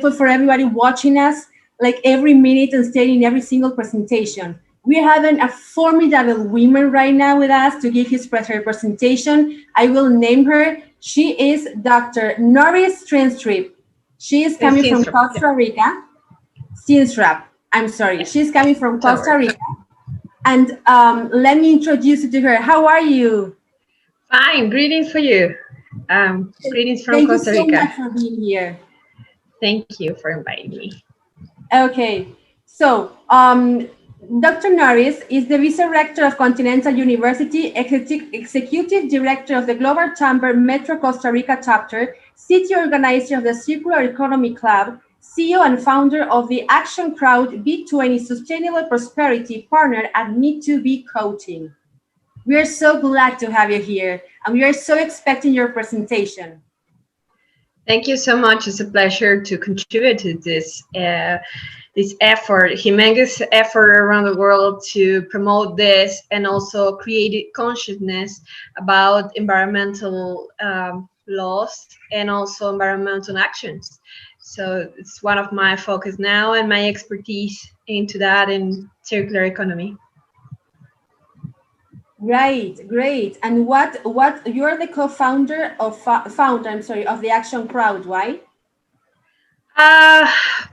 for everybody watching us, like every minute and staying in every single presentation. We're having a formidable woman right now with us to give her presentation. I will name her. She is Dr. Norris Strenstrip. She is coming from Costa Rica. Sinstrap. I'm sorry. She's coming from Costa Rica. And let me introduce you to her. How are you? Fine. Greetings for you. Greetings from Costa Rica. Thank you so much for being here. Thank you for inviting me. Okay. So, Dr. Norris is the Vice Rector of Continental University, Executive Director of the Global Chamber Metro Costa Rica Chapter, City Organizer of the Circular Economy Club, CEO and founder of the Action Crowd B20 Sustainable Prosperity Partner at Me2B Coaching. We are so glad to have you here, and we are so expecting your presentation. Thank you so much. It's a pleasure to contribute to this effort, humongous effort around the world to promote this and also create consciousness about environmental laws and also environmental actions. So it's one of my focus now and my expertise into that in circular economy. Right, great. And what you're the co-founder of of the Action Crowd, right?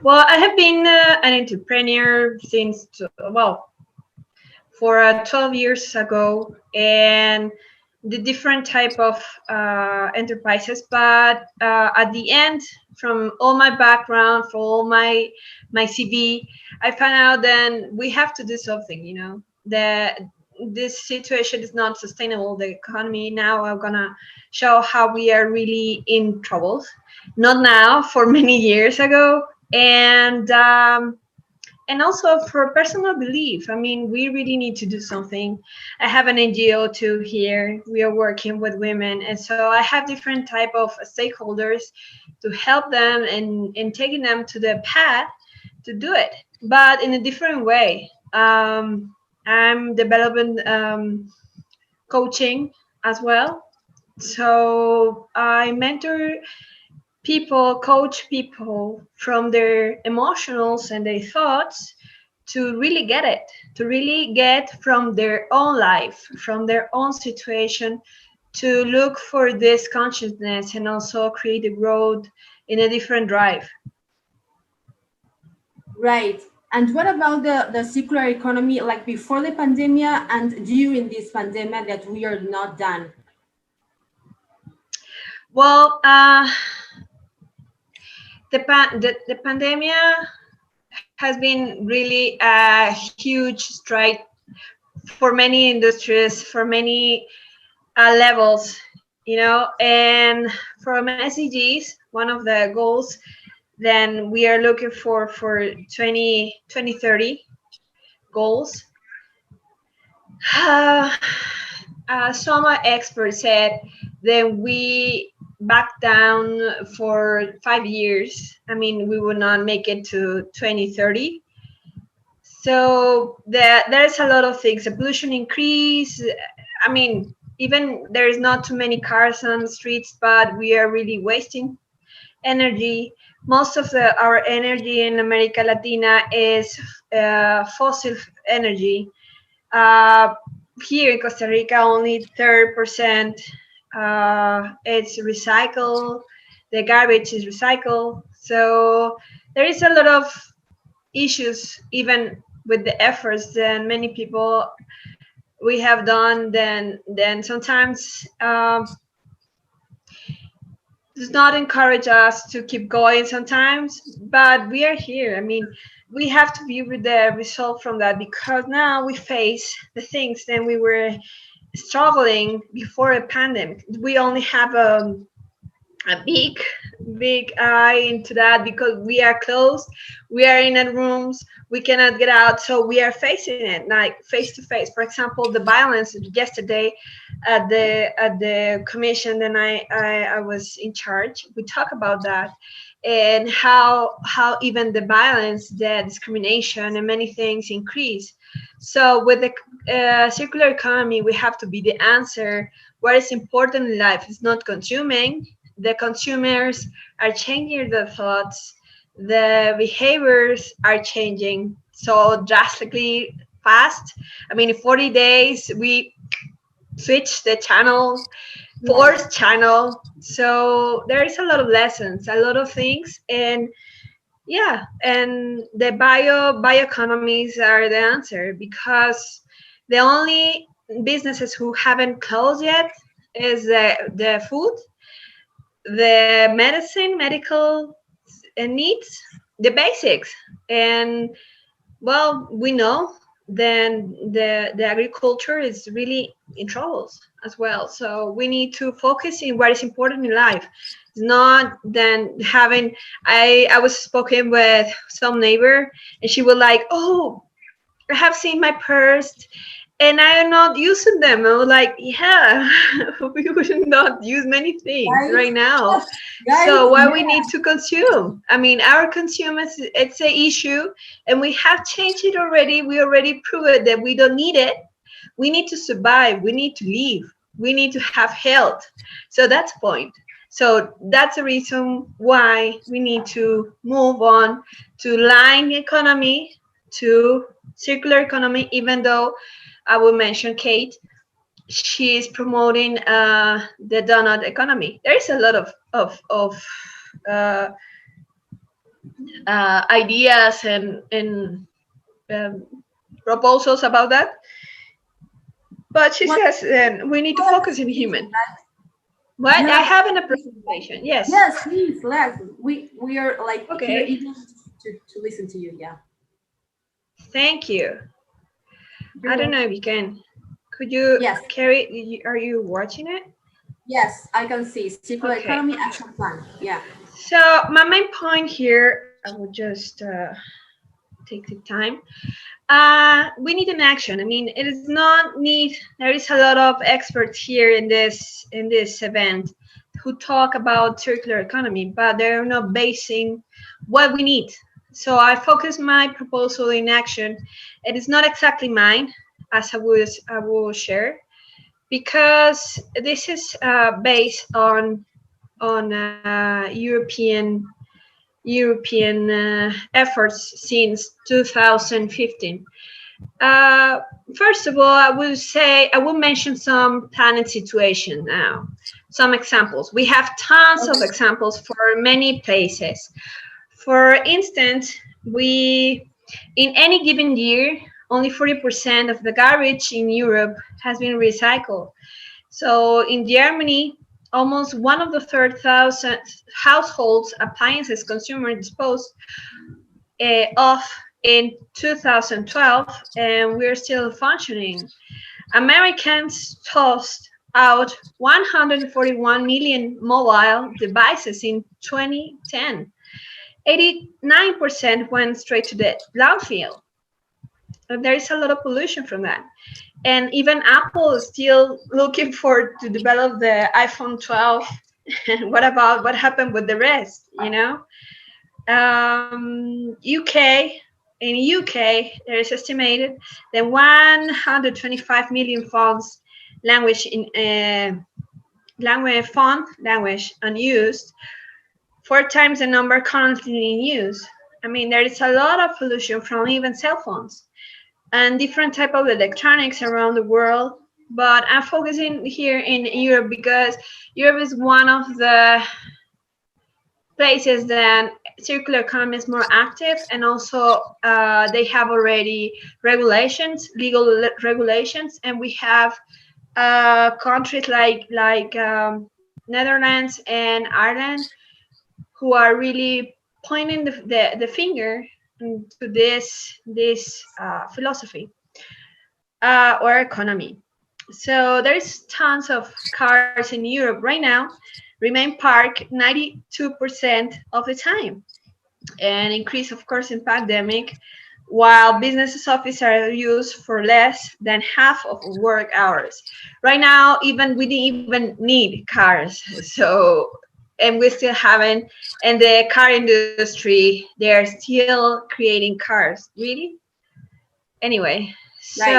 Well, I have been an entrepreneur since for 12 years ago, and the different type of enterprises. But at the end, from all my background, for all my CV, I found out then we have to do something. You know, that this situation is not sustainable. The economy now are gonna show how we are really in trouble. Not now, for many years ago, and also for personal belief. I mean, we really need to do something. I have an NGO too here. We are working with women, and so I have different type of stakeholders to help them and taking them to the path to do it, but in a different way. I'm developing coaching as well. So I mentor people, coach people from their emotions and their thoughts to really get it, to really get from their own life, from their own situation, to look for this consciousness and also create a growth in a different drive. Right. And what about the circular economy, like before the pandemic and during this pandemic that we are not done? Well, the pandemic has been really a huge strike for many industries, for many levels, you know, and from SDGs, one of the goals then we are looking for 2030 goals. Some experts said that we back down for 5 years. I mean, we will not make it to 2030. So there's a lot of things. The pollution increase. I mean, even there is not too many cars on the streets, but we are really wasting energy. Most of our energy in America Latina is fossil energy. Here in Costa Rica, only 30% it's recycled. The garbage is recycled. So there is a lot of issues, even with the efforts that many people we have done. Then sometimes does not encourage us to keep going sometimes, but we are here. I mean, we have to be with the result from that, because now we face the things that we were struggling before a pandemic. We only have a big eye into that because we are closed, we are in our rooms, we cannot get out, so we are facing it like face to face. For example, the violence yesterday at the commission, and I was in charge, we talk about that, and how even the violence, the discrimination, and many things increase. So with the circular economy, we have to be the answer. What is important in life is not consuming. The consumers are changing their thoughts. the behaviors are changing so drastically fast. I mean, in 40 days, we switch the channel, Yes. fourth channel. So there is a lot of lessons, a lot of things. And yeah, and the bioeconomies are the answer, because the only businesses who haven't closed yet is the food, the medicine, medical needs, the basics. And well, we know then the agriculture is really in troubles as well. So we need to focus in what is important in life. It's not then having, I was spoken with some neighbor, and she was like, oh, I have seen my purse and I am not using them. I was like, yeah, we should not use many things Guys, right now. yes, guys, So what we yeah. need to consume? I mean, our consumers, it's an issue, and we have changed it already. We already proved that we don't need it. We need to survive. We need to live. We need to have health. So that's the point. So that's the reason why we need to move on to line economy, to circular economy, even though I will mention Kate, she is promoting the donut economy. There is a lot of uh, ideas and um, proposals about that. But she What says we need to focus on human. What? I yeah. have in a presentation. Yes. Yes, please, let's. We are like here Okay. eager to listen to you. Yeah. Thank you. You're I don't know welcome. if you can. Could you Yes, carry? Are you watching it? yes, I can see circular Okay. economy action plan. Yeah. So my main point here, I will just take the time. We need an action. I mean, it is not need. There is a lot of experts here in this event who talk about circular economy, but they're not basing what we need. So I focus my proposal in action. It is not exactly mine, as I will share, because this is based on European efforts since 2015. Uh, First of all, I will mention some planet situation now. Some examples. We have tons of Okay. examples for many places. For instance, we in any given year, only 40% of the garbage in Europe has been recycled. So in Germany, almost one of the third thousand households appliances consumers disposed of in 2012, and we're still functioning. Americans tossed out 141 million mobile devices in 2010. 89% went straight to the landfill. There is a lot of pollution from that. And even Apple is still looking for to develop the iPhone 12. What happened with the rest, you know? UK, in UK, there is estimated that 125 million phones language unused, 4 times the number currently in use. I mean, there is a lot of pollution from even cell phones and different type of electronics around the world. But I'm focusing here in Europe because Europe is one of the places that circular economy is more active, and also they have already regulations, regulations, and we have countries like Netherlands and Ireland who are really pointing the finger to this philosophy or economy. So there's tons of cars in Europe right now remain parked 92% of the time, and increase of course in pandemic, while businesses offices are used for less than half of work hours. Right now, even we didn't even need cars. So and we still haven't, and the car industry, they're still creating cars. Really? Anyway, Right.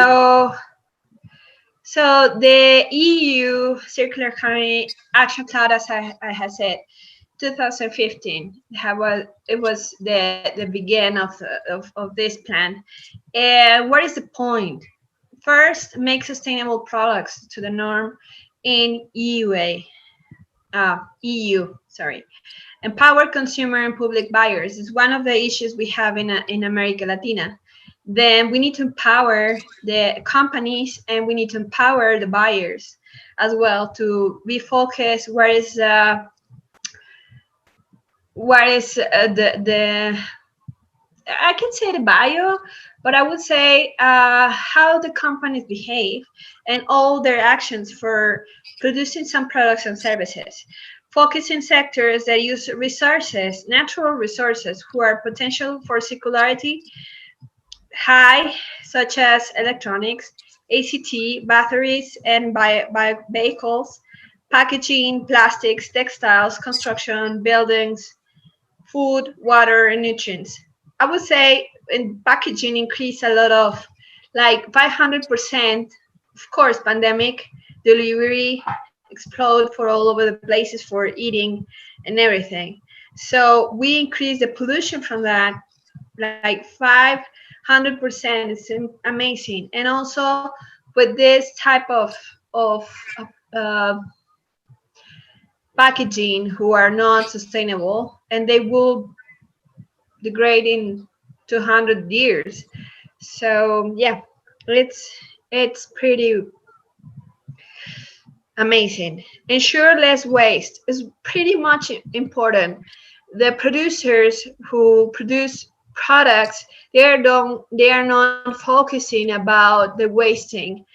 so the EU Circular Economy Action Plan, as I have said, 2015. It was the beginning of this plan. And what is the point? First, make sustainable products to the norm in EU. Sorry, empower consumer and public buyers is one of the issues we have in America Latina. Then we need to empower the companies and we need to empower the buyers as well to be focused. The I can say the bio, but I would say how the companies behave and all their actions for producing some products and services. Focusing sectors that use resources, natural resources, who are potential for circularity high, such as electronics, ACT, batteries, and vehicles, packaging, plastics, textiles, construction, buildings, food, water, and nutrients. I would say in packaging increased a lot of like 500%. Of course, pandemic, delivery explode for all over the places for eating and everything. So we increased the pollution from that like 500%. It's amazing. And also with this type of uh, packaging who are not sustainable and they will degrade in 200 years. So yeah, it's pretty amazing. Ensure less waste is pretty much important. The producers who produce products, they are not focusing about the wasting.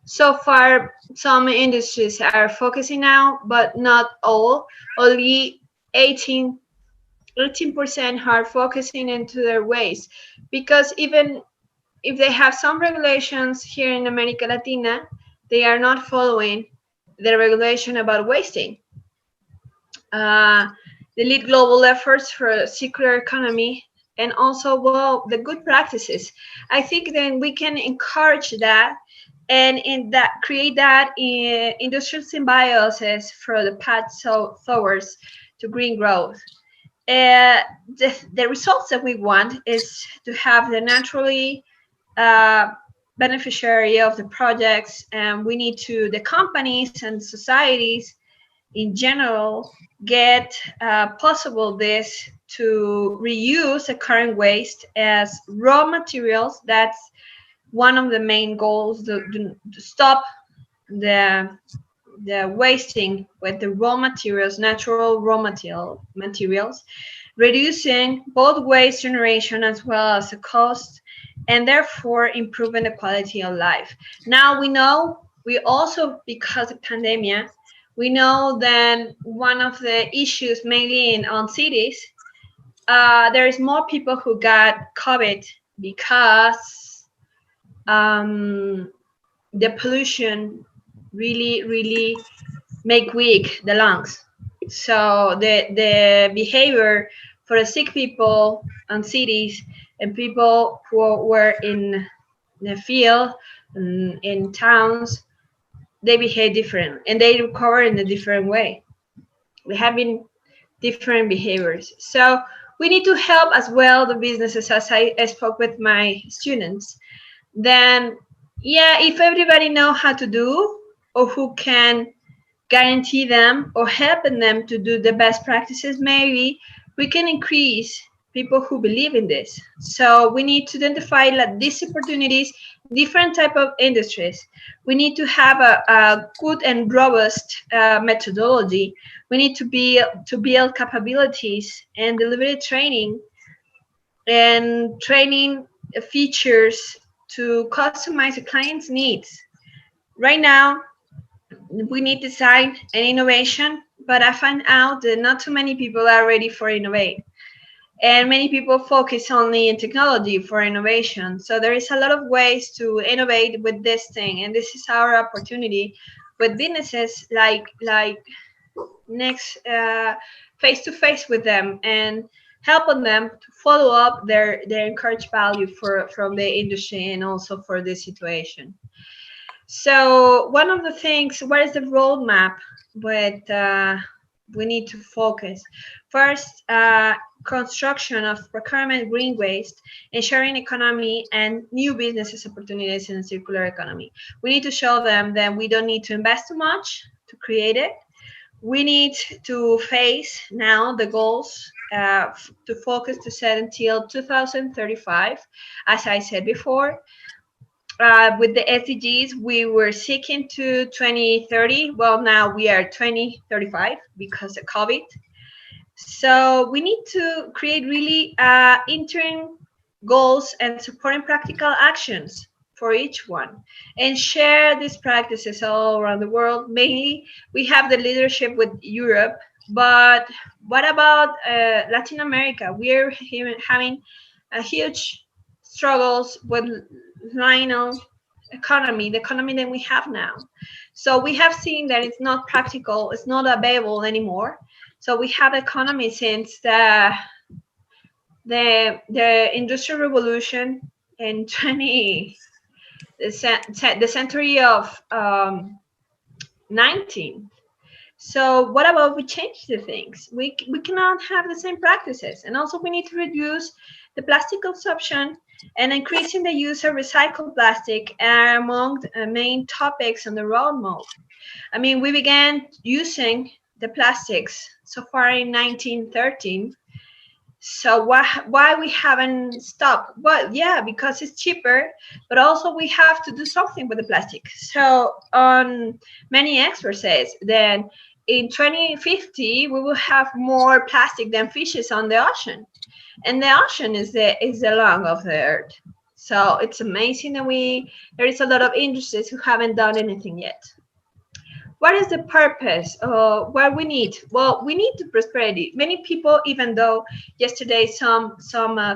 So far, some industries are focusing now, but not all. Only 18 18% are focusing into their waste because even if they have some regulations here in America Latina, they are not following the regulation about wasting. Uh, they lead global efforts for a circular economy and also, well, the good practices. I think then we can encourage that and in that create that in industrial symbiosis for the path towards to green growth. The results that we want is to have the naturally uh, beneficiary of the projects, and we need to the companies and societies in general get possible this to reuse the current waste as raw materials. That's one of the main goals to stop the wasting with the raw materials, natural raw materials, reducing both waste generation as well as the cost, and therefore improving the quality of life. Now we know we also, because of pandemic, we know that one of the issues mainly on cities, there is more people who got COVID because the pollution really make weak the lungs. So the behavior for the sick people on cities and people who were in the field in towns, they behave different and they recover in a different way. We have been different behaviors. So we need to help as well the businesses, as I spoke with my students. Then yeah, if everybody know how to do or who can guarantee them or helping them to do the best practices, maybe we can increase people who believe in this. So we need to identify like these opportunities, different type of industries. We need to have a good and robust methodology. We need to build capabilities and deliver training and training features to customize the client's needs. Right now, we need design and innovation, but I find out that not too many people are ready for innovate. And many people focus only in technology for innovation. So there is a lot of ways to innovate with this thing, and this is our opportunity with businesses like next face to face with them and helping them to follow up their encouraged value for from the industry and also for this situation. So one of the things, what is the roadmap with we need to focus. First, construction of procurement green waste and sharing economy and new businesses opportunities in the circular economy. We need to show them that we don't need to invest too much to create it. We need to face now the goals to focus to set until 2035. As I said before, with the SDGs, we were seeking to 2030. Well, now we are 2035 because of COVID. So we need to create really interim goals and supporting practical actions for each one and share these practices all around the world. Mainly, we have the leadership with Europe, but what about Latin America? We're having a huge struggles with Lionel economy, the economy that we have now. So we have seen that it's not practical, it's not available anymore. So we have economy since the industrial revolution in the century of 19. So what about we change the things? We cannot have the same practices, and also we need to reduce the plastic consumption and increasing the use of recycled plastic are among the main topics on the roadmap. I mean, we began using the plastics so far in 1913. So why we haven't stopped? Well, yeah, because it's cheaper, but also we have to do something with the plastic. So on many experts says then in 2050 we will have more plastic than fishes on the ocean, and the ocean is the lung of the earth. So it's amazing that there is a lot of industries who haven't done anything yet. What is the purpose? What we need? Well, we need the prosperity. Many people, even though yesterday some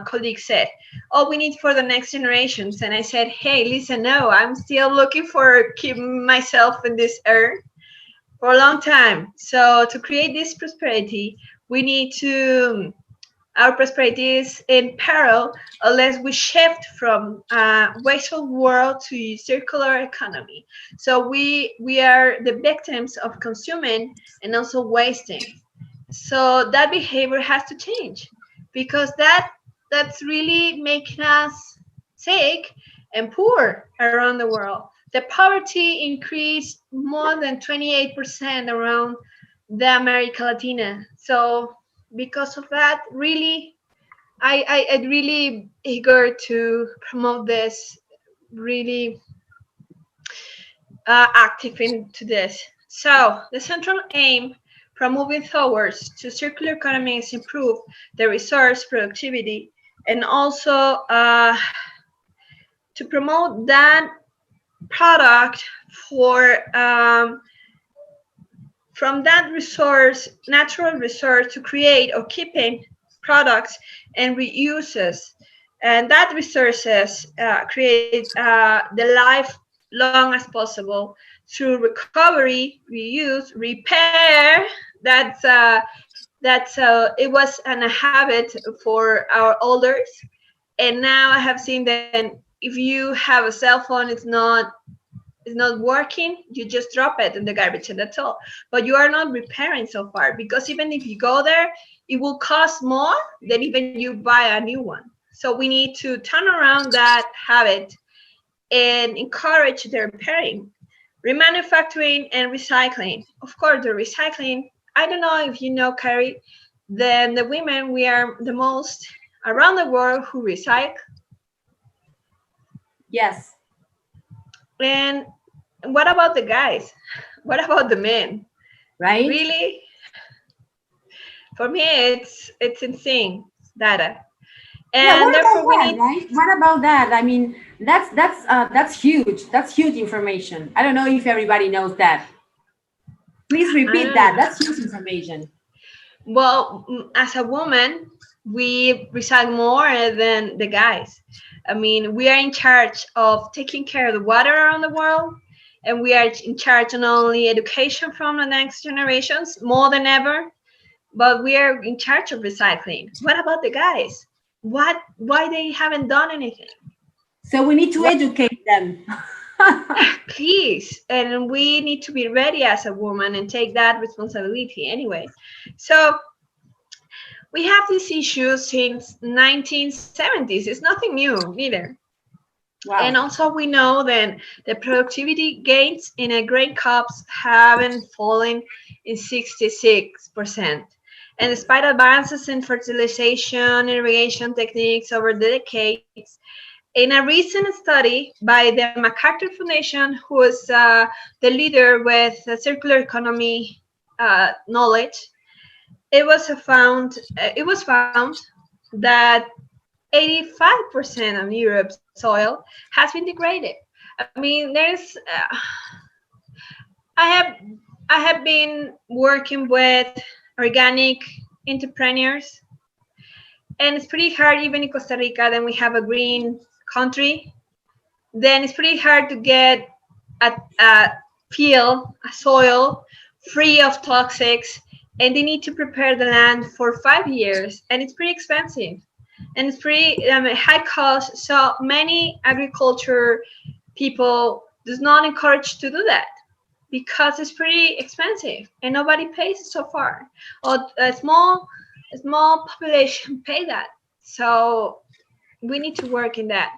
colleagues said, "Oh, we need for the next generations," and I said, "Hey, listen, no, I'm still looking for keeping myself in this earth for a long time." So to create this prosperity, we need to. Our prosperity is in peril unless we shift from wasteful world to circular economy. So we are the victims of consuming and also wasting. So that behavior has to change because that's really making us sick and poor around the world. The poverty increased more than 28% around the America Latina. So because of that, really, I really eager to promote this, really active into this. So the central aim from moving towards to circular economy is improve the resource productivity and also to promote that product for from that resource, natural resource, to create or keeping products and reuses. And that resources create the life long as possible through recovery, reuse, repair. That's it was a habit for our elders, and now I have seen that if you have a cell phone, it's not working, you just drop it in the garbage and that's all. But you are not repairing so far, because even if you go there, it will cost more than even you buy a new one. So we need to turn around that habit and encourage the repairing, remanufacturing, and recycling. Of course, the recycling, I don't know if you know, Carrie, then the women, we are the most around the world who recycle. Yes. And what about the guys? What about the men? Right? Really? For me, it's insane data. Yeah, And what about therefore we that, need. right? What about that? I mean, that's huge. That's huge information. I don't know if everybody knows that. Please repeat that. Ah, That's huge information. well, as a woman, we recycle more than the guys. I mean, we are in charge of taking care of the water around the world, and we are in charge not only education from the next generations more than ever, but we are in charge of recycling. What about the guys? Why they haven't done anything? So we need to What? educate them. Please. And we need to be ready as a woman and take that responsibility anyway. So we have these issues since 1970s. It's nothing new either. Wow. And also we know that the productivity gains in a grain crops haven't fallen in 66%. And despite advances in fertilization, irrigation techniques over the decades, in a recent study by the MacArthur Foundation, who is the leader with circular economy knowledge, it was found that 85% of Europe's soil has been degraded. I mean, I have I have been working with organic entrepreneurs, and it's pretty hard even in Costa Rica. Then we have a green country. Then it's pretty hard to get a a soil free of toxics, and they need to prepare the land for 5 years, and it's pretty expensive, and it's pretty high cost. So many agriculture people does not encourage to do that because it's pretty expensive and nobody pays so far, or a small population pay that. So we need to work in that.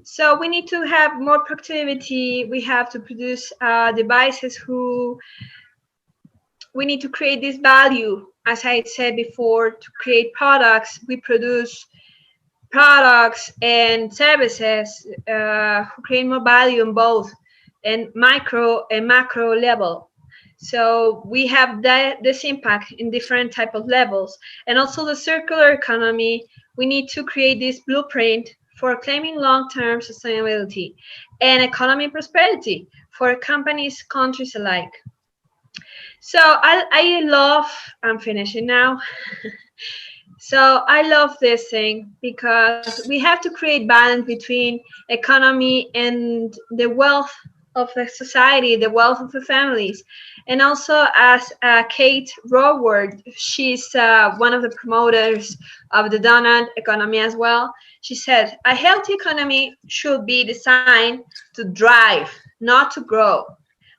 So we need to have more productivity. We have to produce devices who we need to create this value. As I said before, to create products, we produce products and services who create more value in both and micro and macro level. So we have this impact in different type of levels. And also the circular economy, we need to create this blueprint for claiming long-term sustainability and economic prosperity for companies, countries alike. So I love, I'm finishing now. So I love this thing because we have to create balance between economy and the wealth of the society, the wealth of the families. And also, as Kate Raworth, she's one of the promoters of the donut economy as well. She said, a healthy economy should be designed to drive, not to grow.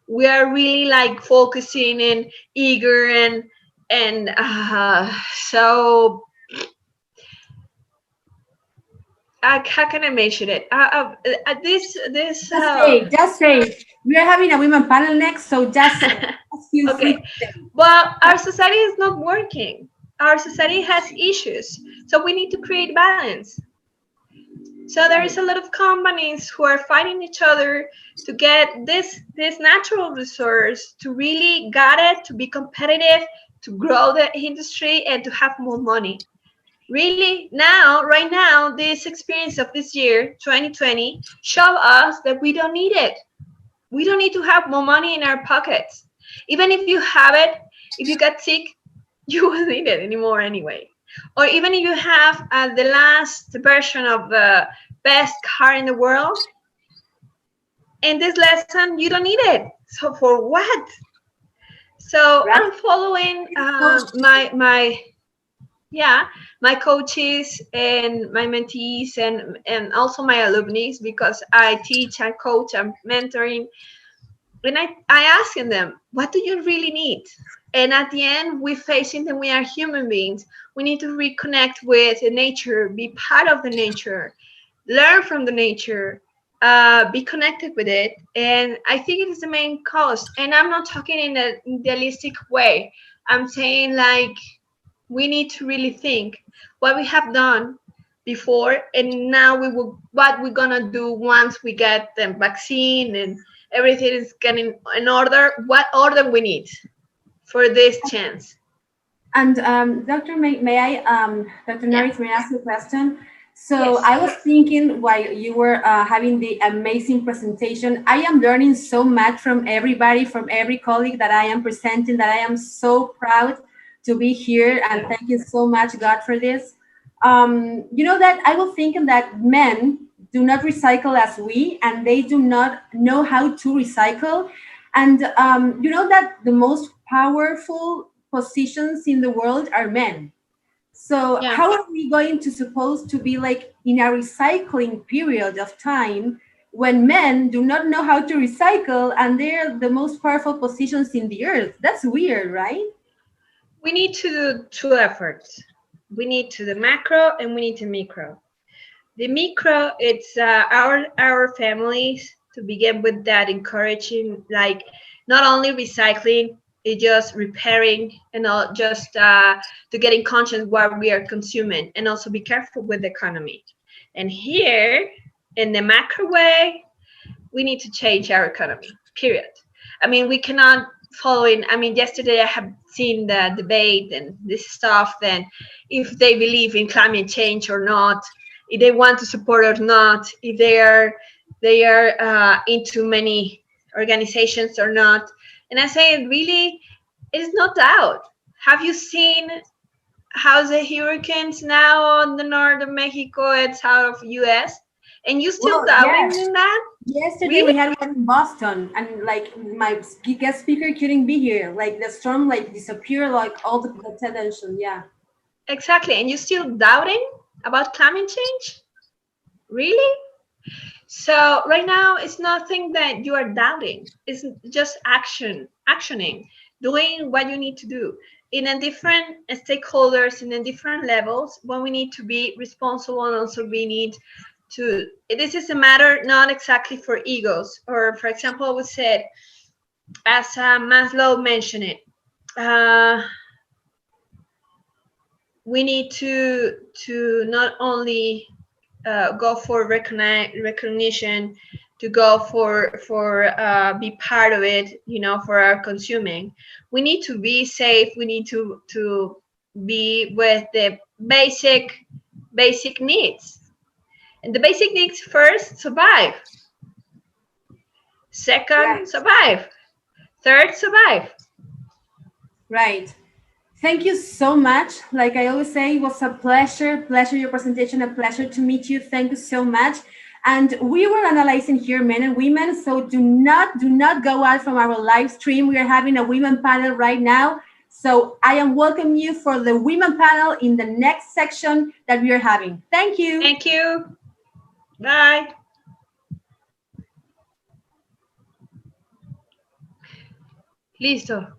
We are really like focusing and eager and so how can I mention it? This Just say. We are having a women panel next, so just feel free. Okay. Well, our society is not working. Our society has issues, so we need to create balance. So there is a lot of companies who are fighting each other to get this natural resource, to really get it, to be competitive, to grow the industry, and to have more money. Really, right now, this experience of this year, 2020, show us that we don't need it. We don't need to have more money in our pockets. Even if you have it, if you get sick, you won't need it anymore anyway. Or even if you have the last version of the best car in the world, in this lesson, you don't need it. So for what? So Right. I'm following my coaches and my mentees and also my alumni, because I teach, I coach, I'm mentoring. And I asking them, what do you really need? And at the end, we facing that we are human beings. We need to reconnect with nature, be part of the nature, learn from the nature, be connected with it. And I think it is the main cause. And I'm not talking in an idealistic way. I'm saying like we need to really think what we have done before, and now what we're gonna do once we get the vaccine and everything is getting in order. What order we need for this chance? And Doctor, may I, Dr. Norris, may I ask you a question? So Yes. I was thinking while you were having the amazing presentation, I am learning so much from everybody, from every colleague that I am presenting, that I am so proud to be here. And thank you so much, God, for this. You know that I was thinking that men do not recycle as we, and they do not know how to recycle. And you know that the most powerful positions in the world are men. So Yeah. how are we going to supposed to be like in a recycling period of time when men do not know how to recycle and they're the most powerful positions in the earth. That's weird, right? We need to do two efforts. We need to the macro and we need to micro. The micro, it's our families to begin with that, encouraging like not only recycling, it just repairing and not just to getting conscious what we are consuming, and also be careful with the economy. And here, in the macro way, we need to change our economy. Period. I mean, we cannot follow in. I mean, yesterday I have seen the debate and this stuff. Then, if they believe in climate change or not, if they want to support or not, if they are into many organizations or not. And I say, really, it's not doubt. Have you seen how's the hurricanes now on the north of Mexico? It's out of US, and you still Well, doubting yes. in that? Yesterday Really? we had one in Boston, and like my guest speaker couldn't be here. Like the storm, like disappeared, like all the attention. Yeah. Exactly. And you still doubting about climate change? Really? So right now it's nothing that you are doubting. It's just actioning, doing what you need to do in a different stakeholders, in a different levels, when we need to be responsible, and also we need to, this is a matter not exactly for egos, or for example, we said, as Maslow mentioned it, uh, we need to not only go for recognition, to go for be part of it, for our consuming. We need to be safe. We need to be with the basic needs. And the basic needs: first, survive; second, Right. survive; third, survive. Right. Thank you so much. Like I always say, it was a pleasure your presentation, a pleasure to meet you. Thank you so much. And we were analyzing here men and women, so do not go out from our live stream. We are having a women panel right now. So I am welcoming you for the women panel in the next section that we are having. Thank you. Thank you. Bye. Listo.